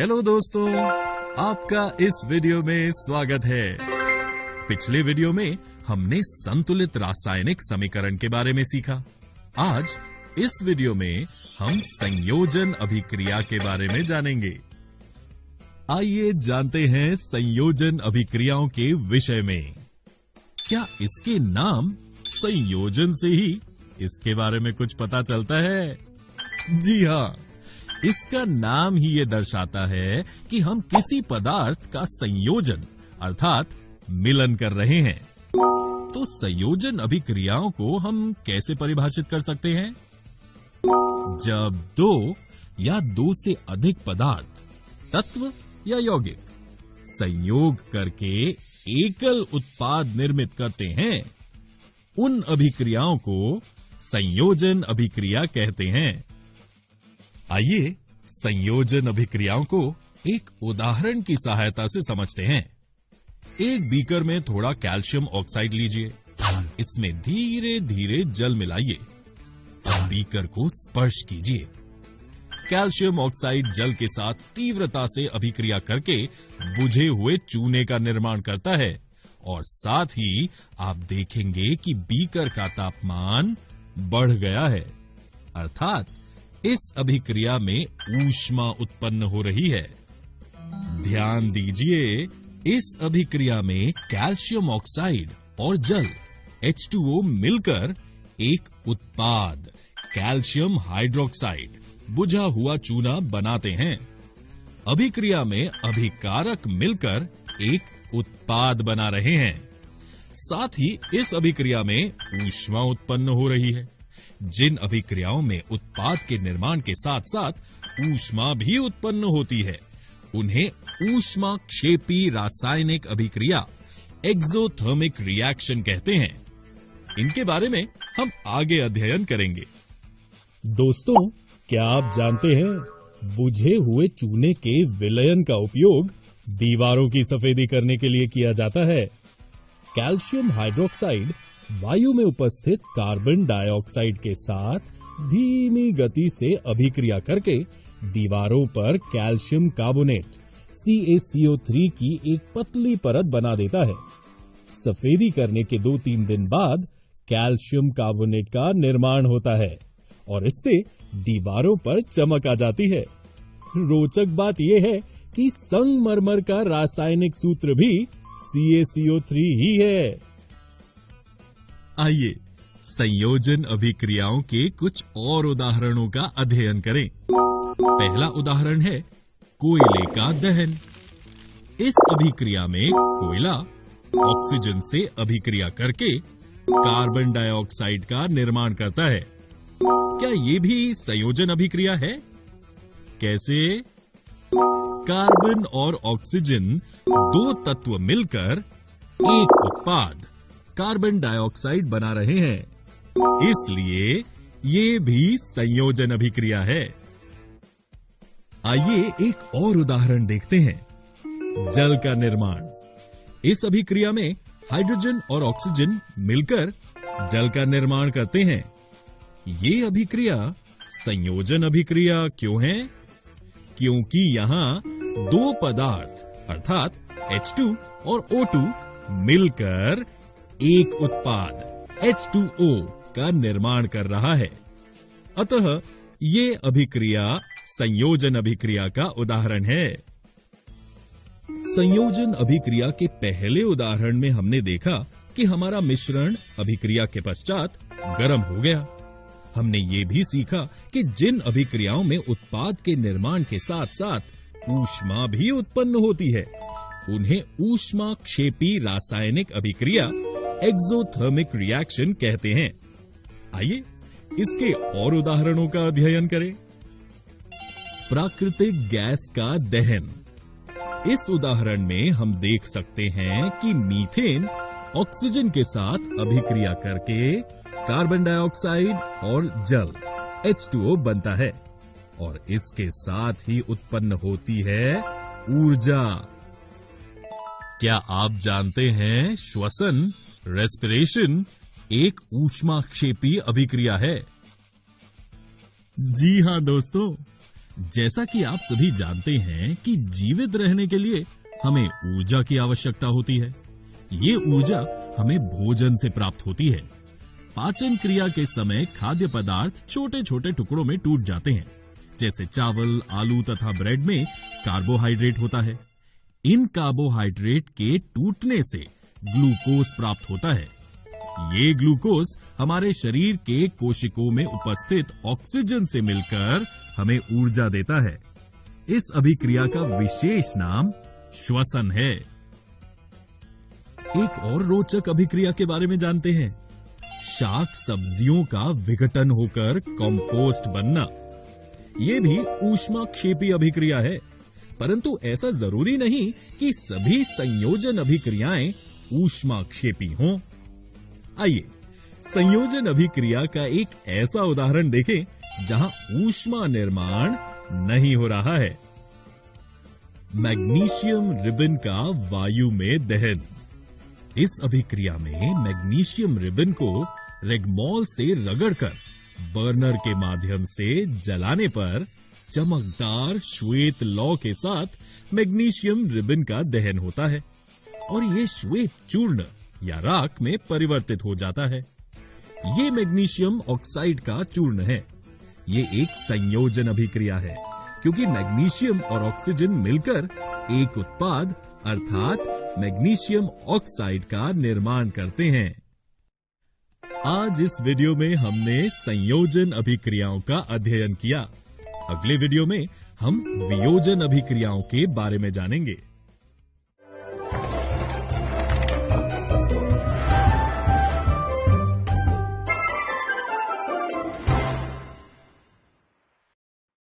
Hello दोस्तों, आपका इस वीडियो में स्वागत है। पिछले वीडियो में हमने संतुलित रासायनिक समीकरण के बारे में सीखा। आज इस वीडियो में हम संयोजन अभिक्रिया के बारे में जानेंगे। आइए जानते हैं संयोजन अभिक्रियाओं के विषय में। क्या इसके नाम संयोजन से ही इसके बारे में कुछ पता चलता है? जी हाँ, इसका नाम ही ये दर्शाता है कि हम किसी पदार्थ का संयोजन अर्थात मिलन कर रहे हैं। तो संयोजन अभिक्रियाओं को हम कैसे परिभाषित कर सकते हैं? जब दो या दो से अधिक पदार्थ, तत्व या यौगिक संयोग करके एकल उत्पाद निर्मित करते हैं, उन अभिक्रियाओं को संयोजन अभिक्रिया कहते हैं। आइए संयोजन अभिक्रियाओं को एक उदाहरण की सहायता से समझते हैं। एक बीकर में थोड़ा कैल्शियम ऑक्साइड लीजिए, इसमें धीरे धीरे जल मिलाइए और बीकर को स्पर्श कीजिए। कैल्शियम ऑक्साइड जल के साथ तीव्रता से अभिक्रिया करके बुझे हुए चूने का निर्माण करता है और साथ ही आप देखेंगे कि बीकर का तापमान बढ़ गया है, अर्थात इस अभिक्रिया में ऊष्मा उत्पन्न हो रही है। ध्यान दीजिए, इस अभिक्रिया में कैल्शियम ऑक्साइड और जल H2O मिलकर एक उत्पाद कैल्शियम हाइड्रोक्साइड बुझा हुआ चूना बनाते हैं। अभिक्रिया में अभिकारक मिलकर एक उत्पाद बना रहे हैं। साथ ही इस अभिक्रिया में ऊष्मा उत्पन्न हो रही है। जिन अभिक्रियाओं में उत्पाद के निर्माण के साथ साथ ऊष्मा भी उत्पन्न होती है, उन्हें ऊष्मा क्षेपी रासायनिक अभिक्रिया एक्सोथर्मिक रिएक्शन कहते हैं। इनके बारे में हम आगे अध्ययन करेंगे। दोस्तों, क्या आप जानते हैं बुझे हुए चूने के विलयन का उपयोग दीवारों की सफेदी करने के लिए किया जाता है। कैल्शियम हाइड्रोक्साइड वायु में उपस्थित कार्बन डाइऑक्साइड के साथ धीमी गति से अभिक्रिया करके दीवारों पर कैल्शियम कार्बोनेट CaCO3 की एक पतली परत बना देता है। सफेदी करने के 2-3 दिन बाद कैल्शियम कार्बोनेट का निर्माण होता है और इससे दीवारों पर चमक आ जाती है। रोचक बात यह है कि संगमरमर का रासायनिक सूत्र भी CaCO3 ही है। आइए संयोजन अभिक्रियाओं के कुछ और उदाहरणों का अध्ययन करें। पहला उदाहरण है कोयले का दहन। इस अभिक्रिया में कोयला ऑक्सीजन से अभिक्रिया करके कार्बन डाइऑक्साइड का निर्माण करता है। क्या ये भी संयोजन अभिक्रिया है? कैसे? कार्बन और ऑक्सीजन दो तत्व मिलकर एक उत्पाद कार्बन डाइऑक्साइड बना रहे हैं, इसलिए ये भी संयोजन अभिक्रिया है। आइए एक और उदाहरण देखते हैं, जल का निर्माण। इस अभिक्रिया में हाइड्रोजन और ऑक्सीजन मिलकर जल का निर्माण करते हैं। ये अभिक्रिया संयोजन अभिक्रिया क्यों है? क्योंकि यहां दो पदार्थ अर्थात H2 और O2 मिलकर एक उत्पाद H2O का निर्माण कर रहा है। अतः ये अभिक्रिया संयोजन अभिक्रिया का उदाहरण है। संयोजन अभिक्रिया के पहले उदाहरण में हमने देखा कि हमारा मिश्रण अभिक्रिया के पश्चात गर्म हो गया। हमने ये भी सीखा कि जिन अभिक्रियाओं में उत्पाद के निर्माण के साथ साथ ऊष्मा भी उत्पन्न होती है, उन्हें ऊष्मा क्षेपी रासायनिक अभिक्रिया एक्सोथर्मिक रिएक्शन कहते हैं। आइए इसके और उदाहरणों का अध्ययन करें। प्राकृतिक गैस का दहन। इस उदाहरण में हम देख सकते हैं कि मीथेन ऑक्सीजन के साथ अभिक्रिया करके कार्बन डाइऑक्साइड और जल H2O बनता है और इसके साथ ही उत्पन्न होती है ऊर्जा। क्या आप जानते हैं श्वसन रेस्पिरेशन एक ऊष्माक्षेपी अभिक्रिया है? जी हां दोस्तों, जैसा कि आप सभी जानते हैं कि जीवित रहने के लिए हमें ऊर्जा की आवश्यकता होती है। ये ऊर्जा हमें भोजन से प्राप्त होती है। पाचन क्रिया के समय खाद्य पदार्थ छोटे छोटे टुकड़ों में टूट जाते हैं। जैसे चावल, आलू तथा ब्रेड में कार्बोहाइड्रेट होता है। इन कार्बोहाइड्रेट के टूटने से ग्लूकोज प्राप्त होता है। ये ग्लूकोज हमारे शरीर के कोशिकाओं में उपस्थित ऑक्सीजन से मिलकर हमें ऊर्जा देता है। इस अभिक्रिया का विशेष नाम श्वसन है। एक और रोचक अभिक्रिया के बारे में जानते हैं। शाक सब्जियों का विघटन होकर कंपोस्ट बनना। यह भी ऊष्माक्षेपी अभिक्रिया है, परंतु ऐसा जरूरी नहीं कि सभी संयोजन अभिक्रियाएं ऊष्माक्षेपी हों। आइए संयोजन अभिक्रिया का एक ऐसा उदाहरण देखें जहां ऊष्मा निर्माण नहीं हो रहा है। मैग्नीशियम रिबन का वायु में दहन। इस अभिक्रिया में मैग्नीशियम रिबन को रेगमॉल से रगड़कर बर्नर के माध्यम से जलाने पर चमकदार श्वेत लौ के साथ मैग्नीशियम रिबन का दहन होता है और यह श्वेत चूर्ण या राख में परिवर्तित हो जाता है। ये मैग्नीशियम ऑक्साइड का चूर्ण है। ये एक संयोजन अभिक्रिया है क्योंकि मैग्नीशियम और ऑक्सीजन मिलकर एक उत्पाद अर्थात मैग्नीशियम ऑक्साइड का निर्माण करते हैं। आज इस वीडियो में हमने संयोजन अभिक्रियाओं का अध्ययन किया। अगले वीडियो में हम वियोजन अभिक्रियाओं के बारे में जानेंगे।